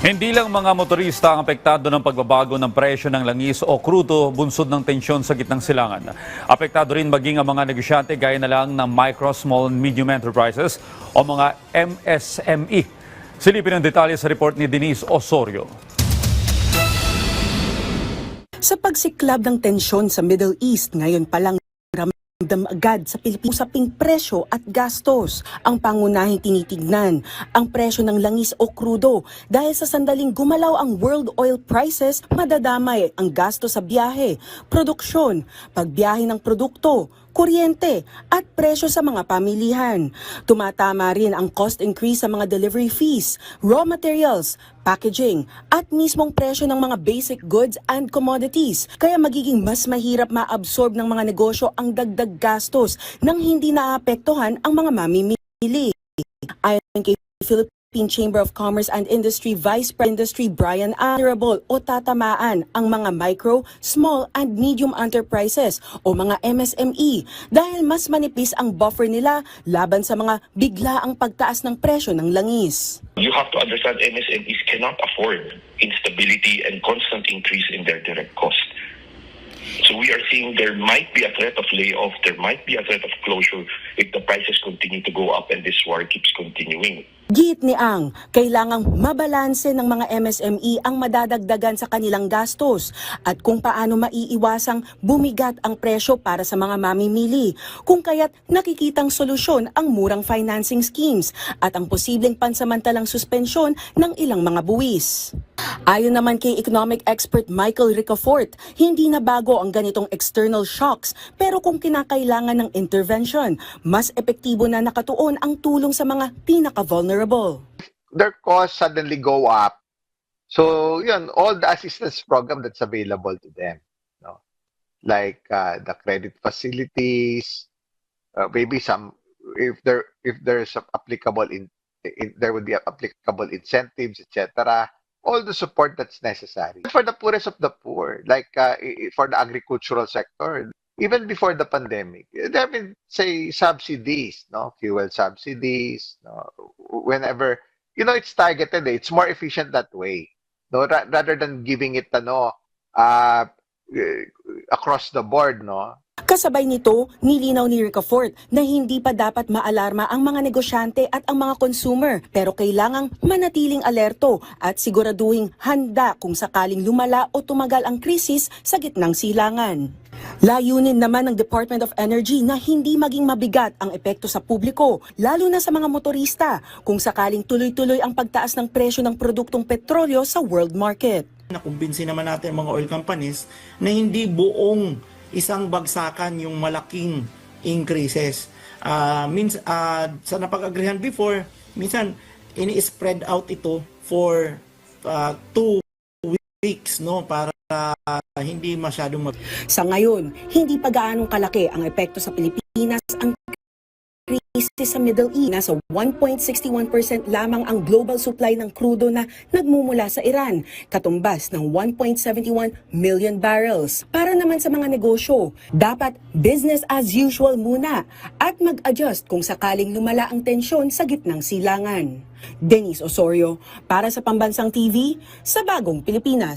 Hindi lang mga motorista ang apektado ng pagbabago ng presyo ng langis o krudo bunsod ng tensyon sa gitnang silangan. Apektado rin maging ang mga negosyante gaya na lang ng micro, small and medium enterprises o mga MSME. Silipin ang detalye sa report ni Denise Osorio. Sa pagsiklab ng tensyon sa Middle East, ngayon pa lang ramdam agad sa Pilipinas usaping presyo at gastos. Ang pangunahing tinitignan, ang presyo ng langis o krudo. Dahil sa sandaling gumalaw ang world oil prices, madadamay ang gasto sa biyahe, produksyon, pagbiyahe ng produkto, kuryente at presyo sa mga pamilihan. Tumatama rin ang cost increase sa mga delivery fees, raw materials, packaging at mismong presyo ng mga basic goods and commodities. Kaya magiging mas mahirap ma-absorb ng mga negosyo ang dagdag gastos nang hindi naapektuhan ang mga mamimili. Ayon kay Philippine Chamber of Commerce and Industry Vice President Industry Brian Honorable o tatamaan ang mga micro, small and medium enterprises o mga MSME dahil mas manipis ang buffer nila laban sa mga biglaang pagtaas ng presyo ng langis. You have to understand MSMEs cannot afford instability and constant increase in their direct cost. So we are seeing there might be a threat of layoff, there might be a threat of closure if the prices continue to go up and this war keeps continuing. Giit ni Ang, kailangang mabalanse ng mga MSME ang madadagdagan sa kanilang gastos at kung paano maiiwasang bumigat ang presyo para sa mga mamimili. Kung kaya't nakikitang solusyon ang murang financing schemes at ang posibleng pansamantalang suspensyon ng ilang mga buwis. Ayon naman kay economic expert Michael Ricafort, hindi na bago ang ganitong external shocks pero kung kinakailangan ng intervention, mas epektibo na nakatuon ang tulong sa mga pinaka-vulnerable. Their costs suddenly go up. So, yun, all the assistance program that's available to them, no? Like the credit facilities, maybe some if there's applicable there would be applicable incentives, etc. All the support that's necessary for the poorest of the poor, like for the agricultural sector. Even before the pandemic, there have been, say, subsidies, no, fuel subsidies, no, whenever, it's targeted, it's more efficient that way, no, rather than giving it, across the board, no. Kasabay nito, nilinaw ni Ricafort na hindi pa dapat maalarma ang mga negosyante at ang mga consumer pero kailangang manatiling alerto at siguraduhing handa kung sakaling lumala o tumagal ang krisis sa gitnang silangan. Layunin naman ng Department of Energy na hindi maging mabigat ang epekto sa publiko, lalo na sa mga motorista, kung sakaling tuloy-tuloy ang pagtaas ng presyo ng produktong petrolyo sa world market. Nakumbinsi naman natin mga oil companies na hindi buong isang bagsakan yung malaking increases. Sa napag-agreehan before, minsan ini-spread out ito for 2 weeks, no, para hindi masyadong Sa ngayon, hindi pa gaanong kalaki ang epekto sa Pilipinas ang krisis sa Middle East. Nasa 1.61% lamang ang global supply ng krudo na nagmumula sa Iran, katumbas ng 1.71 million barrels. Para naman sa mga negosyo, dapat business as usual muna at mag-adjust kung sakaling lumala ang tensyon sa gitnang silangan. Denise Osorio, para sa Pambansang TV, sa Bagong Pilipinas.